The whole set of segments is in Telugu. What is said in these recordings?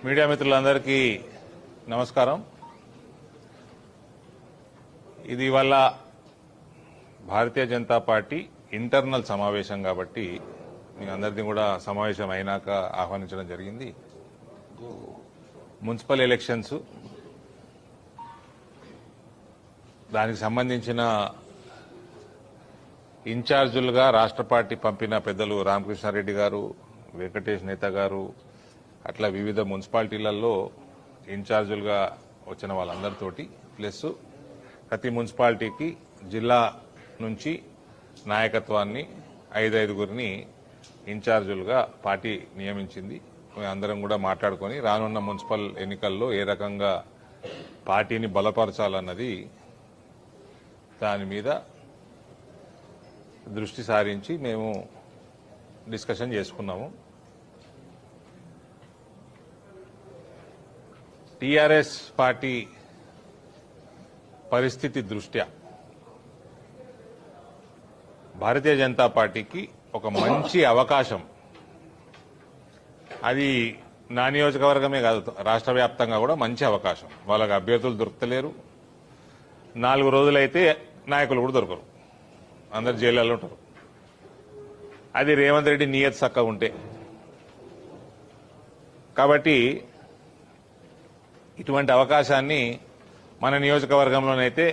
మీడియా మిత్రులందరికీ నమస్కారం. ఇది ఇవాళ భారతీయ జనతా పార్టీ ఇంటర్నల్ సమావేశం కాబట్టి మీ అందరినీ కూడా సమావేశం అయినాక ఆహ్వానించడం జరిగింది. మున్సిపల్ ఎలక్షన్స్ దానికి సంబంధించిన ఇన్ఛార్జులుగా రాష్ట్ర పార్టీ పంపిన పెద్దలు రామకృష్ణారెడ్డి గారు, వెంకటేష్ నేత గారు, అట్లా వివిధ మున్సిపాలిటీలలో ఇన్ఛార్జులుగా వచ్చిన వాళ్ళందరితోటి ప్లస్ ప్రతి మున్సిపాలిటీకి జిల్లా నుంచి నాయకత్వాన్ని 5-5గురిని ఇన్ఛార్జులుగా పార్టీ నియమించింది. అందరం కూడా మాట్లాడుకొని రానున్న మున్సిపల్ ఎన్నికల్లో ఏ రకంగా పార్టీని బలపరచాలన్నది దాని మీద దృష్టి సారించి మేము డిస్కషన్ చేసుకున్నాము. టీఆర్ఎస్ పార్టీ పరిస్థితి దృష్ట్యా భారతీయ జనతా పార్టీకి ఒక మంచి అవకాశం, అది నా నియోజకవర్గమే కాదు రాష్ట్ర వ్యాప్తంగా కూడా మంచి అవకాశం. వాళ్ళకి అభ్యర్థులు దొరకలేరు, 4 రోజులైతే నాయకులు కూడా దొరకరు, అందరు జైళ్ళలో ఉంటారు. అది రేవంత్ రెడ్డి నియత్ చక్కగా ఉంటే. కాబట్టి ఇటువంటి అవకాశాన్ని మన నియోజకవర్గంలోనైతే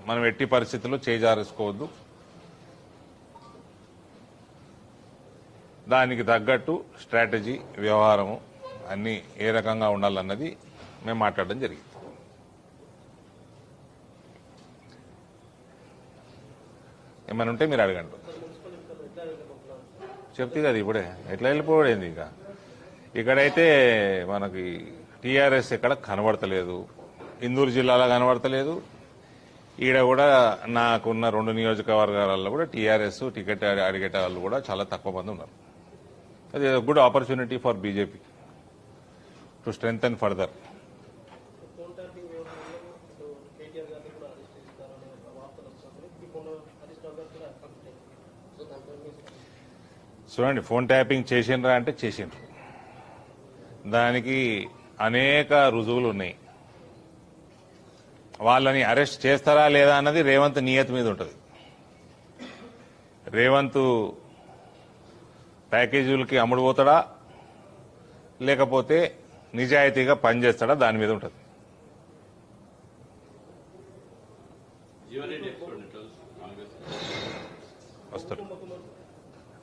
మనం ఎట్టి పరిస్థితుల్లో చేజారుకోవద్దు. దానికి తగ్గట్టు స్ట్రాటజీ, వ్యవహారము అన్నీ ఏ రకంగా ఉండాలన్నది మేము మాట్లాడడం జరిగింది. ఏమైనా ఉంటే మీరు అడగండి. చెప్తే కదా ఇప్పుడే ఎట్లా వెళ్ళిపోవడేంది. ఇక్కడైతే మనకి టీఆర్ఎస్ ఎక్కడ కనబడతలేదు, ఇందూరు జిల్లాలో కనబడతలేదు. ఈడ కూడా నాకున్న 2 నియోజకవర్గాలలో కూడా టీఆర్ఎస్ టికెట్ అడిగేట వాళ్ళు కూడా చాలా తక్కువ మంది ఉన్నారు. అది good opportunity for BJP to strengthen further. చూడండి, ఫోన్ ట్యాపింగ్ చేసిండ్రా అంటే చేసిండ్రు, దానికి అనేక రుజువులు ఉన్నాయి. వాళ్ళని అరెస్ట్ చేస్తారా లేదా అన్నది రేవంత్ నియత్ మీద ఉంటుంది. రేవంత్ ప్యాకేజీలకి అమ్ముడు పోతాడా లేకపోతే నిజాయితీగా పనిచేస్తాడా దాని మీద ఉంటుంది. వస్తాడు,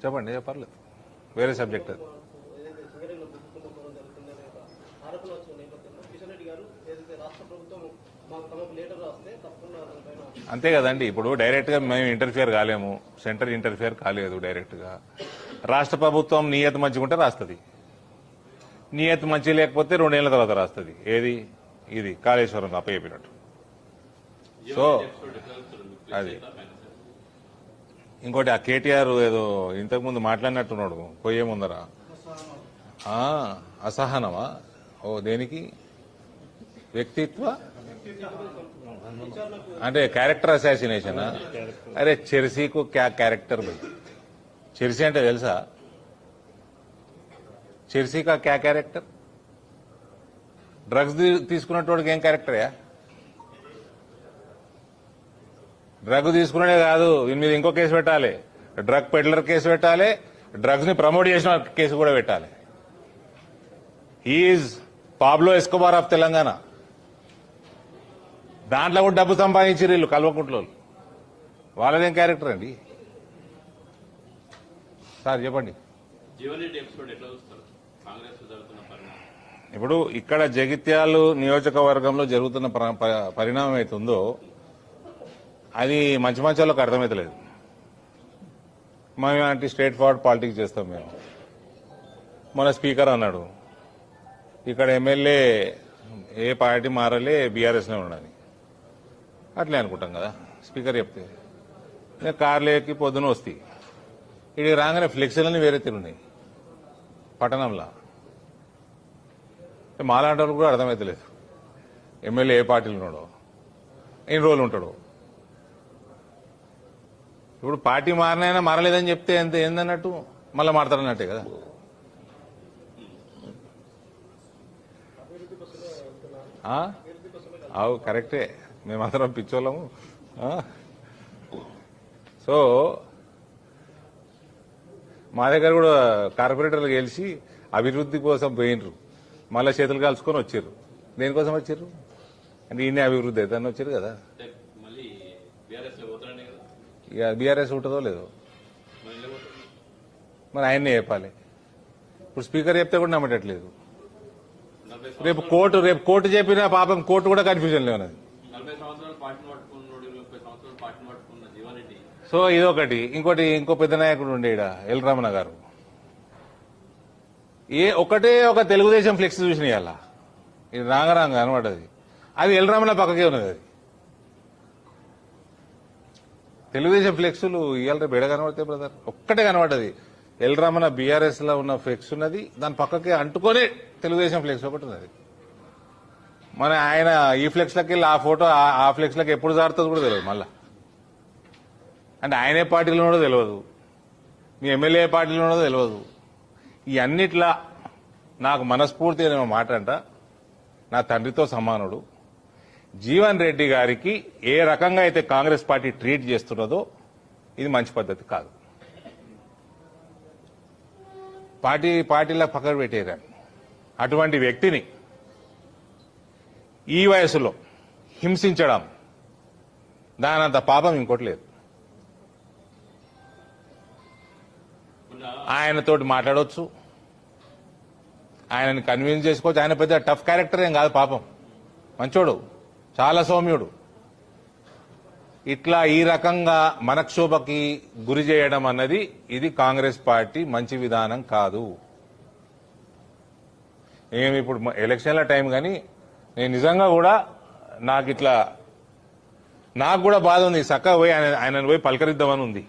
చెప్పండి, పర్లేదు, వేరే సబ్జెక్ట్ అది. అంతే కదండి. ఇప్పుడు డైరెక్ట్ గా మేము ఇంటర్ఫియర్ కాలేము, సెంటర్ ఇంటర్ఫియర్ కాలేదు డైరెక్ట్ గా. రాష్ట్ర ప్రభుత్వం నియత్ మంచిగా ఉంటే రాస్తుంది, నియత్ మంచి లేకపోతే 2 ఏళ్ల తర్వాత రాస్తుంది. ఏది ఇది కాళేశ్వరం అప్పచెప్పినట్టు. సో అది ఇంకోటి, ఆ కేటీఆర్ ఏదో ఇంతకుముందు మాట్లాడినట్టున్నాడు పోయే ముందర, అసహనమా? ఓ దేనికి? వ్యక్తిత్వ అంటే క్యారెక్టర్ అసాసినేషనా? అరే చెర్సీకు క్యారెక్టర్ భయ్, చెర్సీ అంటే తెలుసా? చెర్సీకా క్యా క్యారెక్టర్? డ్రగ్స్ తీసుకున్నటువంటి ఏం క్యారెక్టర్యా? డ్రగ్ తీసుకునే కాదు, దీని మీద ఇంకో కేసు పెట్టాలి, డ్రగ్ పెడ్లర్ కేసు పెట్టాలి, డ్రగ్స్ ని ప్రమోట్ చేసిన కేసు కూడా పెట్టాలి. He's Pablo Escobar of Telangana. దాంట్లో కూడా డబ్బు సంపాదించారు వీళ్ళు కల్వకుంట్లో. వాళ్ళదేం క్యారెక్టర్ అండి సార్? చెప్పండి. ఇప్పుడు ఇక్కడ జగిత్యాల నియోజకవర్గంలో జరుగుతున్న పరిణామం అవుతుందో అది మంచి వాళ్ళకి అర్థమవుతలేదు. మేము అంటే స్ట్రేట్ ఫార్వర్డ్ పాలిటిక్స్ చేస్తాం మేము. మన స్పీకర్ అన్నాడు ఇక్కడ ఎమ్మెల్యే ఏ పార్టీ మారాలి, బీఆర్ఎస్నే ఉండని, అట్లే అనుకుంటాం కదా. స్పీకర్ చెప్తే నేను కార్లు ఎక్కి పొద్దున వస్తాయి, ఇక్కడికి రాగానే ఫ్లెక్సీలన్నీ వేరే తిరుగున్నాయి పట్టణంలో. మాలాంటి వాళ్ళకి కూడా అర్థమవుతలేదు ఎమ్మెల్యే ఏ పార్టీలు ఉన్నాడో, ఎన్ని రోజులు ఉంటాడో. ఇప్పుడు పార్టీ మారినైనా మారలేదని చెప్తే ఎంత ఏందన్నట్టు, మళ్ళీ మారతారన్నట్టే కదా. ఆ? అవు కరెక్టే, మేమందరం పిచ్చోళ్ళము. ఆ? సో మా దగ్గర కూడా కార్పొరేటర్లు గెలిచి అభివృద్ధి కోసం పోయినరు, మళ్ళీ చేతులు కాల్చుకొని వచ్చారు. దేనికోసం వచ్చారు అంటే ఈయన అభివృద్ధి అవుతాన్ని వచ్చారు కదా. ఇక బీఆర్ఎస్ ఉంటుందో లేదో మరి ఆయన్నే చెప్పాలి. ఇప్పుడు స్పీకర్ చెప్తే కూడా నమ్మటట్లేదు. రేపు కోర్టు చెప్పిన పాపం కోర్టు కూడా కన్ఫ్యూజన్ లేనది. సో ఇదొకటి. ఇంకో పెద్ద నాయకుడు ఉండే ఈడ ఎల్ రమణ గారు, ఒక తెలుగుదేశం ఫ్లెక్స్ చూసిన ఇవాళ ఇది రాంగరాంగ అనబడ్డది. అది ఎల్ రమణ పక్కకే ఉన్నది. అది తెలుగుదేశం ఫ్లెక్సులు ఇవాళ రేపు ఎడ కనబడతాయి బ్రదర్? ఒక్కటే కనబడ్డది. ఎల్ రమణ బీఆర్ఎస్ లో ఉన్న ఫ్లెక్స్ ఉన్నది, దాని పక్కకే అంటుకొని తెలుగుదేశం ఫ్లెక్స్ ఒకటి ఉన్నది. మన ఆయన ఈ ఫ్లెక్స్ లకి వెళ్ళి ఆ ఫోటో ఆ ఫ్లెక్స్ లకి ఎప్పుడు జారుతుందో కూడా తెలియదు. మళ్ళా అంటే ఆయనే పార్టీలో ఉన్నదో తెలియదు, మీ ఎమ్మెల్యే పార్టీలో ఉన్నదో తెలియదు. ఈ అన్నిట్లా నాకు మనస్ఫూర్తిగా నేను మాట అంట, నా తండ్రితో సమానుడు జీవన్ రెడ్డి గారికి ఏ రకంగా అయితే కాంగ్రెస్ పార్టీ ట్రీట్ చేస్తున్నదో ఇది మంచి పద్ధతి కాదు. పార్టీలా పక్కన పెట్టేరా అటువంటి వ్యక్తిని ఈ వయసులో హింసించడం, దానంత పాపం ఇంకోటి లేదు. ఆయనతోటి మాట్లాడవచ్చు, ఆయనని కన్విన్స్ చేసుకోవచ్చు. ఆయన పెద్ద టఫ్ క్యారెక్టర్ ఏం కాదు, పాపం మంచోడు, చాలా సౌమ్యుడు. ఇట్లా ఈ రకంగా మనక్షోభకి గురి చేయడం అన్నది ఇది కాంగ్రెస్ పార్టీ మంచి విధానం కాదు. ఏమి ఇప్పుడు ఎలక్షన్ల టైం కానీ నేను నిజంగా కూడా నాకు కూడా బాధ ఉంది. చక్కగా పోయి ఆయనను పోయి పలకరిద్దామని ఉంది.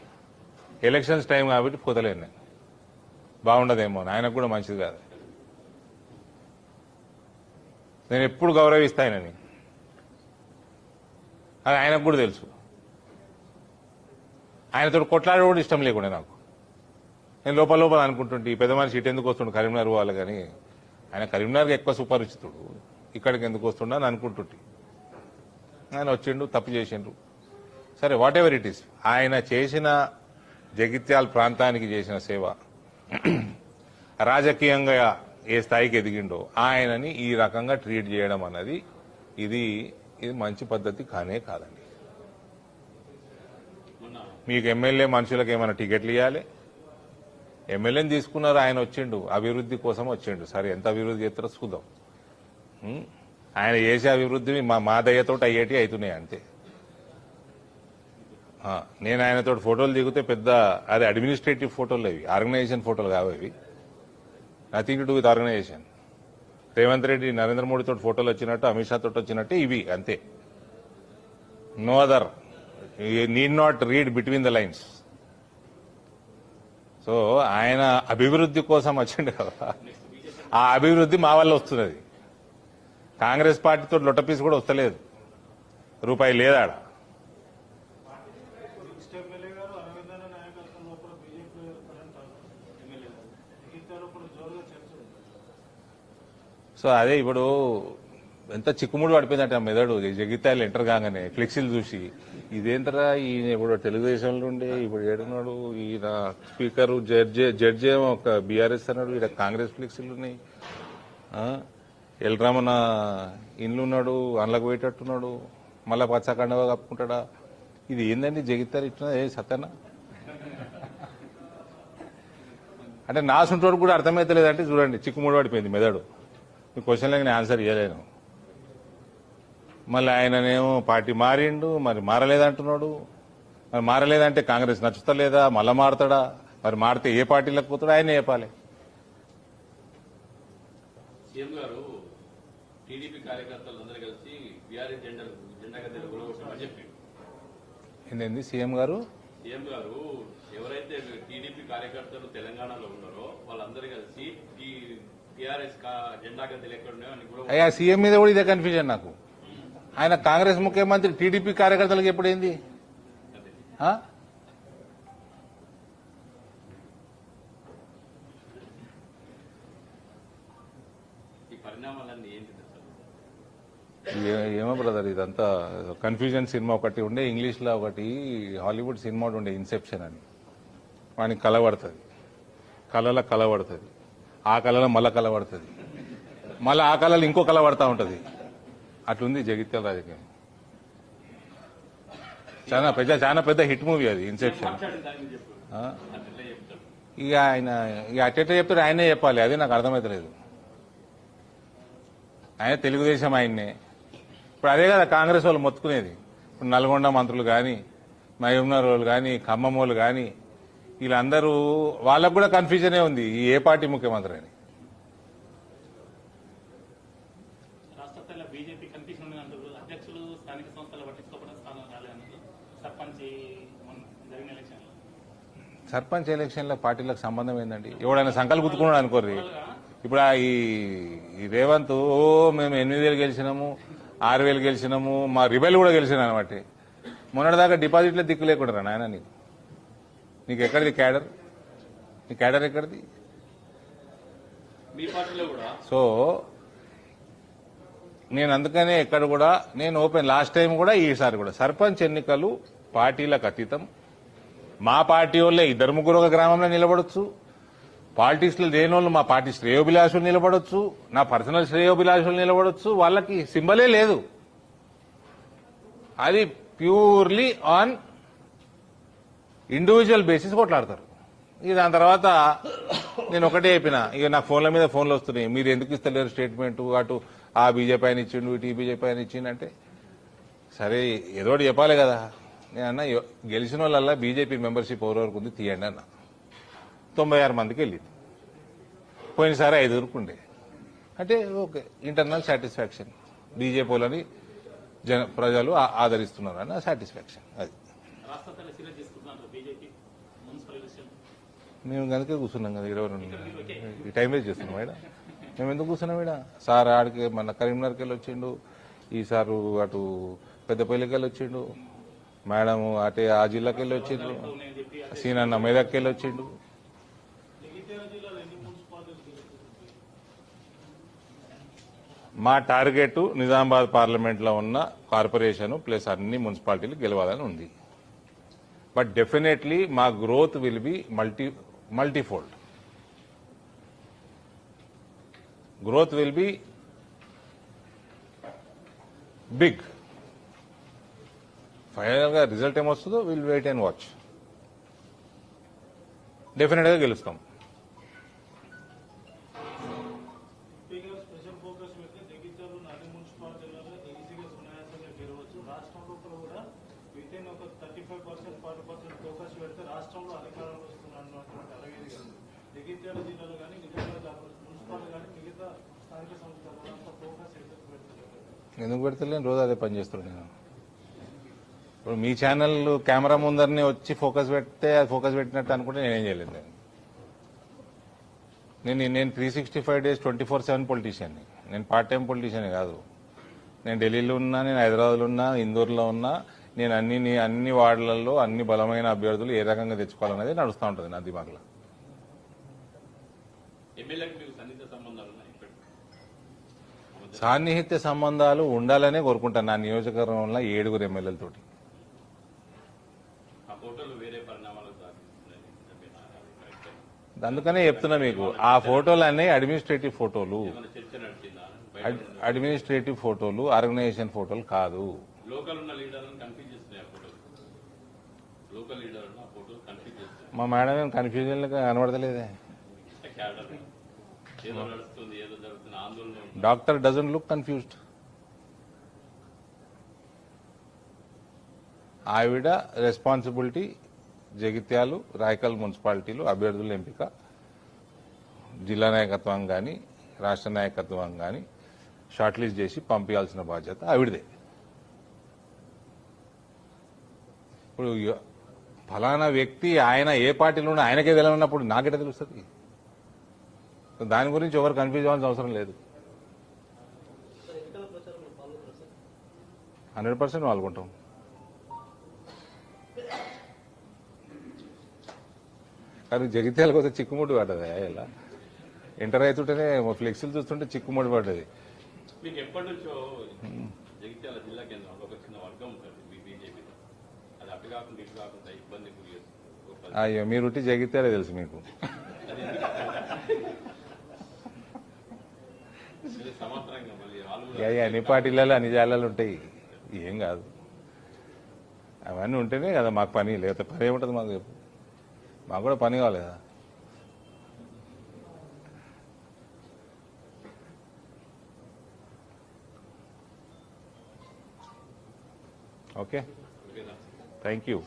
ఎలక్షన్స్ టైం కాబట్టి పోతలేను నేను, బాగుండదేమో, ఆయనకు కూడా మంచిది కాదు. నేను ఎప్పుడు గౌరవిస్తాయనని అది ఆయనకు కూడా తెలుసు. ఆయనతో కొట్లాడ కూడా ఇష్టం లేకుండా నాకు. నేను లోపల అనుకుంటుంటే ఈ పెద్ద మనిషి ఇటు ఎందుకు వస్తుండు కరీంనగర్ వాళ్ళు, కానీ ఆయన కరీంనగర్కి ఎక్కువ సుపరిచితుడు, ఇక్కడికి ఎందుకు వస్తుండ అని అనుకుంటుంటే ఆయన వచ్చిండు, తప్పు చేసిండ్రు. సరే, వాట్ ఎవర్ ఇట్ ఈస్, ఆయన చేసిన జగిత్యాల ప్రాంతానికి చేసిన సేవ, రాజకీయంగా ఏ స్థాయికి ఎదిగిండో ఆయనని ఈ రకంగా ట్రీట్ చేయడం అన్నది ఇది మంచి పద్ధతి కానే కాదండి. మీకు ఎమ్మెల్యే మనుషులకు ఏమైనా టికెట్లు ఇవ్వాలి, ఎమ్మెల్యేని తీసుకున్నారు, ఆయన వచ్చిండు అభివృద్ధి కోసం వచ్చిండు. సరే, ఎంత అభివృద్ధి చేస్తారో చూద్దాం. ఆయన చేసే అభివృద్ధి మా దయ్యతో అయ్యేటి అవుతున్నాయి అంతే. నేను ఆయనతో ఫోటోలు దిగితే పెద్ద అది అడ్మినిస్ట్రేటివ్ ఫోటోలు, అవి ఆర్గనైజేషన్ ఫోటోలు కావు, అవి nothing to do with organisation. Revanth Reddy Narendra మోడీతో ఫోటోలు వచ్చినట్టు, అమిత్ షా తోటి వచ్చినట్టు ఇవి అంతే. No other, you need not read between the lines. So ఆయన అభివృద్ధి కోసం వచ్చిండు కదా, ఆ అభివృద్ధి మా వల్ల వస్తున్నది. కాంగ్రెస్ పార్టీతో లొట్టపీస్ కూడా వస్తలేదు, రూపాయి లేదాడ. సో అదే ఇప్పుడు ఎంత చిక్కుముడు పడిపోయిందంటే ఆ మెదడు జగిత్యాలు ఎంటర్ కాగానే ఫ్లెక్సీలు చూసి, ఇదేంతరా ఈయన ఇప్పుడు తెలుగుదేశంలో ఉండే ఇప్పుడు ఏడున్నాడు, ఈయన స్పీకర్ జడ్జి ఏమో ఒక బీఆర్ఎస్ అన్నాడు, ఇక్కడ కాంగ్రెస్ ఫ్లెక్సీలు ఉన్నాయి, ఎల్ రమణ ఇండ్లు ఉన్నాడు, అందులోకి పోయేటట్టున్నాడు, మళ్ళా పచ్చకండవ కప్పుకుంటాడా. ఇది ఏందండి జగిత్యాలు ఇట్లా సత్యనా అంటే నాసుంటోడు కూడా అర్థమైతలేదంటే చూడండి, చిక్కుముడు పడిపోయింది మెదడు. మీ క్వశ్చన్లకి నేను ఆన్సర్ ఇవ్వలేను. మళ్ళీ ఆయననేమో పార్టీ మారిండు, మరి మారలేదంటున్నాడు. మరి మారలేదంటే కాంగ్రెస్ నచ్చుతలేదా, మళ్ళా మారతాడా? మరి మారితే ఏ పార్టీలకు పోతాడో ఆయన చెప్పాలి. సీఎం గారు టీడీపీ కార్యకర్తలందరూ కలిసి బీఆర్ఎస్ జెండాగా తెలుగులోని చెప్పారు. ఏంటండి సీఎం గారు ఎవరైతే టీడీపీ కార్యకర్తలు తెలంగాణలో ఉన్నారో వాళ్ళందరూ కలిసి టీఆర్ఎస్ జెండాగా తెలియకుండా అయ్యా సీఎం మీద కూడా ఇదే కన్ఫ్యూజన్ నాకు. ఆయన కాంగ్రెస్ ముఖ్యమంత్రి, టీడీపీ కార్యకర్తలకు ఎప్పుడైంది? ఈ పరిణామాలన్నీ ఏంటి? ఏమో బ్రదర్ ఇదంతా కన్ఫ్యూజన్ సినిమా ఒకటి ఉండే ఇంగ్లీష్లో ఒకటి హాలీవుడ్ సినిమా ఒకటి ఉండే ఇన్సెప్షన్ అని వానికి కళ పడుతుంది కళలో కళ పడుతుంది ఆ కళలో మళ్ళా కళ పడుతుంది మళ్ళీ ఆ కళలో ఇంకో కళ పడతా ఉంటుంది అట్లుంది జగిత్యాల రాజకీయం చాలా పెద్ద హిట్ మూవీ అది ఇన్సెప్షన్ మాట్లాడిన దాన్ని చెప్పు అట్లా చెప్తాడు. ఇక ఆయన ఇక అట్టెట్ట చెప్తాడు ఆయనే చెప్పాలి అది నాకు అర్థమవుతలేదు ఆయన తెలుగుదేశం ఆయన్నే ఇప్పుడు అదే కదా కాంగ్రెస్ వాళ్ళు మొత్తుకునేది ఇప్పుడు నల్గొండ మంత్రులు కానీ మహబూబ్నగర్ వాళ్ళు కానీ ఖమ్మం వాళ్ళు కానీ వీళ్ళందరూ వాళ్ళకు కూడా కన్ఫ్యూజనే ఉంది ఈ ఏ పార్టీ ముఖ్యమంత్రి అని రాష్ట్ర స్థాయిలో బీజేపీ కన్ఫ్యూజన్ ఉంది అంటారు. అధ్యక్షులు స్థానిక సంస్థలు పట్టించుకోవడం స్థానం రాలేదన్నారు. సర్పంచ్ మొన్న జరిగిన ఎలక్షన్ సర్పంచ్ ఎలక్షన్ల పార్టీలకు సంబంధం ఏందండి ఎవడైనా సంకల్ గుర్తుకున్నాడు అనుకోర్రి ఇప్పుడు ఈ రేవంత్ మేము 8,000 గెలిచినాము 6,000 గెలిచినాము మా రిబెల్ కూడా గెలిచినా అనమాట మొన్నటిదాకా డిపాజిట్లే దిక్కు లేకుండా నాయన నీకు ఎక్కడిది క్యాడర్ నీ క్యాడర్ ఎక్కడిది మీ పార్టీలో కూడా సో నేను అందుకనే ఎక్కడ కూడా నేను ఓపెన్ లాస్ట్ టైం కూడా ఈసారి కూడా సర్పంచ్ ఎన్నికలు పార్టీలకు అతీతం మా పార్టీ వాళ్ళే 2-3 ఒక గ్రామంలో నిలబడొచ్చు పాలిటిక్స్ లో లేని వాళ్ళు మా పార్టీ శ్రేయోభిలాషులు నిలబడొచ్చు నా పర్సనల్ శ్రేయోభిలాషులు నిలబడొచ్చు వాళ్ళకి సింబలే లేదు అది ప్యూర్లీ ఆన్ ఇండివిజువల్ బేసిస్ కొట్లాడతారు ఇక దాని తర్వాత నేను ఒకటే చెప్పిన ఇక నాకు ఫోన్ల మీద ఫోన్లు వస్తున్నాయి మీరు ఎందుకు ఇస్తలేరు స్టేట్మెంట్ అటు ఆ బీజేపీ ఆయన ఇచ్చిండు ఇటు ఈ బీజేపీ ఆయన ఇచ్చిండు అంటే సరే ఏదో ఒకటి చెప్పాలి కదా నేను అన్న గెలిచిన వాళ్ళల్లా బీజేపీ మెంబర్షిప్ ఎవరెవరికి ఉంది తీయండి అన్న 96 మందికి వెళ్ళింది పోయినసారి 5 ఉండే అంటే ఓకే ఇంటర్నల్ సాటిస్ఫాక్షన్ బీజేపీ వాళ్ళని ప్రజలు ఆదరిస్తున్నారు అన్న సాటిస్ఫాక్షన్ అది రాష్ట్ర స్థాయిలో సీరియస్ తీసుకుంటున్నారు బీజేపీ మున్సిపల్ ఎలక్షన్. మేము కనుక కూర్చున్నాం కదా 22 ఈ టైం వేస్ట్ చేస్తున్నాం మేడం మేము ఎందుకు కూర్చున్నాం మేడం సార్ ఆడికి మన కరీంనగర్కి వెళ్ళి వచ్చిండు ఈసారి అటు పెద్దపల్లికి వెళ్ళి వచ్చిండు మేడం అటే ఆ జిల్లాకి వెళ్ళి వచ్చిండు సీనన్న మెదక్కి వెళ్ళి వచ్చిండు మా టార్గెట్ నిజామాబాద్ పార్లమెంట్ లో ఉన్న కార్పొరేషన్ ప్లస్ అన్ని మున్సిపాలిటీలు గెలవాలని ఉంది బట్ డెఫినెట్లీ మా growth will be multifold growth will be big final గా రిజల్ట్ ఏమొస్తుందో will wait and watch definite గా గెలుస్తాం స్పెషల్ ఫోకస్ పెడితే జగిత్యాలు అన్ని మున్సిపాలిటీలలో ఈజీగా సునాయాసంగా గెలవచ్చు రాష్ట్రం లోపల కూడా విత్ ఇన్ ఒక 35% 40% ఫోకస్ పెడితే రాష్ట్రంలో అధికారంలో వస్తున్నటువంటి అలాగేది కాదు జగిత్యాల జిల్లాలో కానీ మిగతా మున్సిపాలిటీ కానీ మిగతా స్థానిక సంస్థలు అంత ఫోకస్ ఎందుకు పెడుతున్నారు ఎందుకు పెడతలేను రోజు అదే పని చేస్తున్నాను నేను ఇప్పుడు మీ ఛానల్ కెమెరా ముందరనే వచ్చి ఫోకస్ పెడితే అది ఫోకస్ పెట్టినట్టు అనుకుంటే నేనేం చేయలేదు నేను 365 days 24/7 పొలిటీషియన్ని నేను పార్ట్ టైం పొలిటీషియన్ కాదు నేను ఢిల్లీలో ఉన్నా నేను హైదరాబాద్లో ఉన్నా ఇందూరులో ఉన్నా నేను అన్ని వార్డులలో అన్ని బలమైన అభ్యర్థులు ఏ రకంగా తెచ్చుకోవాలనేది నడుస్తూ ఉంటుంది నా దిమాగ్లో ఎమ్మెల్యేకి మీకు సన్నిహిత సంబంధాలు ఉన్నాయి ఇప్పుడు సాన్నిహిత్య సంబంధాలు ఉండాలనే కోరుకుంటాను నా నియోజకవర్గంలో 7 ఎమ్మెల్యేలతోటి ఆ ఫోటోలు వేరే పరిణామాలకు దారితీస్తున్నాయి. అందుకనే చెప్తున్నా మీకు ఆ ఫోటోలన్నీ అడ్మినిస్ట్రేటివ్ ఫోటోలు ఏమైనా చర్చ నడిచిందా బయట అడ్మినిస్ట్రేటివ్ ఫోటోలు ఆర్గనైజేషన్ ఫోటోలు కాదు లోకల్ ఉన్న లీడర్లను కన్ఫ్యూజ్ చేస్తున్నాయి ఆ ఫోటోలు లోకల్ లీడర్లను ఆ ఫోటోలు కన్ఫ్యూజ్ చేస్తున్నాయి మా మేడం ఏం కన్ఫ్యూజన్ కనబడతలేదే క్యాడర్ ఏదో నడుస్తుంది ఏదో జరుగుతుంది ఆందోళన ఉంది. డాక్టర్ డజన్ లుక్ కన్ఫ్యూజ్డ్ ఆవిడ రెస్పాన్సిబిలిటీ జగిత్యాలు రాయకల్ మున్సిపాలిటీలు అభ్యర్థుల ఎంపిక జిల్లా నాయకత్వం కానీ రాష్ట్ర నాయకత్వం కానీ షార్ట్ లిస్ట్ చేసి పంపించాల్సిన బాధ్యత ఆవిడదే ఇప్పుడు ఫలానా వ్యక్తి ఆయన ఏ పార్టీలో ఉన్నా ఆయనకే తెలవనప్పుడు నాకెట తెలుస్తుంది దాని గురించి ఎవరు కన్ఫ్యూజ్ అవ్వాల్సిన అవసరం లేదు 100% పాల్గొంటాం కానీ జగిత్యాలకు వస్తే చిక్కుముడి పడ్డది ఇలా ఎంటర్ అవుతుంటేనే ఫ్లెక్సీలు చూస్తుంటే చిక్కుముడి పడ్డది మీకు ఎప్పటి నుంచో జగిత్యాల జిల్లా కేంద్రంలో ఒక చిన్న వర్గం ఉంటుంది బీజేపీ. అది అటు కాకుండా ఇటు కాకుండా ఇబ్బంది గురి చేస్తుంది. అయ్యో మీరు ఉట్టి జగిత్యాలే తెలుసు మీకు. ఇది సమాంతరంగా మళ్ళీ వాళ్ళు కూడా అయ్యా అన్ని పార్టీలలో అన్ని జాలాలు ఉంటాయి, ఏం కాదు. అవన్నీ ఉంటేనే కదా మాకు పని, లేకపోతే పని ఏముంటుంది మాకు చెప్పు. మాకు కూడా పని కావాలి కదా. ఓకే, ఓకేనా? Thank you.